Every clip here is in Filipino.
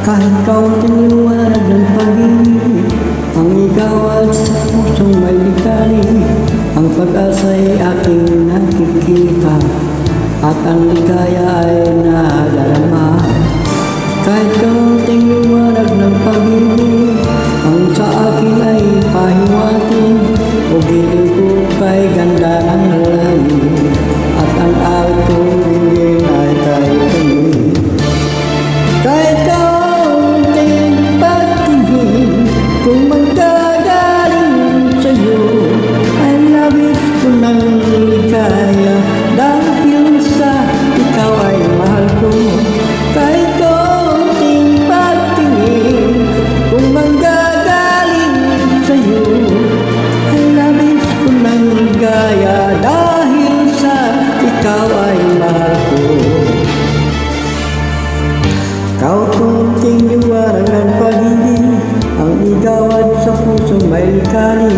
Kahit kaunting liwanag ng pag-ibig, ang ikaw at sa pusong may likali, ang pag-asa'y aking nakikita, at ang ligaya ay nadarama. Kahit kaunting liwanag ng pag-ibig, ang sa akin ay pahiwating, o giling ko kay ganda ng langit, at ang awit kong bigyan ay tayo tumingin. Kahit kaunting pagtingin, kung manggagaling sa'yo, ay labis ko ng ligaya, dahil sa ikaw ay mahal ko. Kahit kaunting pagtingin, kung manggagaling sa'yo, ay labis ko ng ligaya, dahil sa ikaw ay mahal ko. Kaunting liwanag ng pag-ibig, ang igawad sa pusong may likali,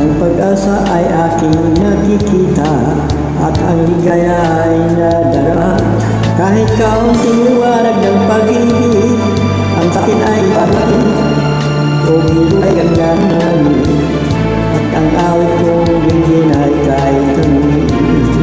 ang pag-asa ay aking nakikita, at ang ligaya ay nadara. Kahit kaunting liwanag ng pag-ibig, ang sakin ay parating, o hilo ay ganda ng langit, at ang awit kong bigyan ay kahit tumingin.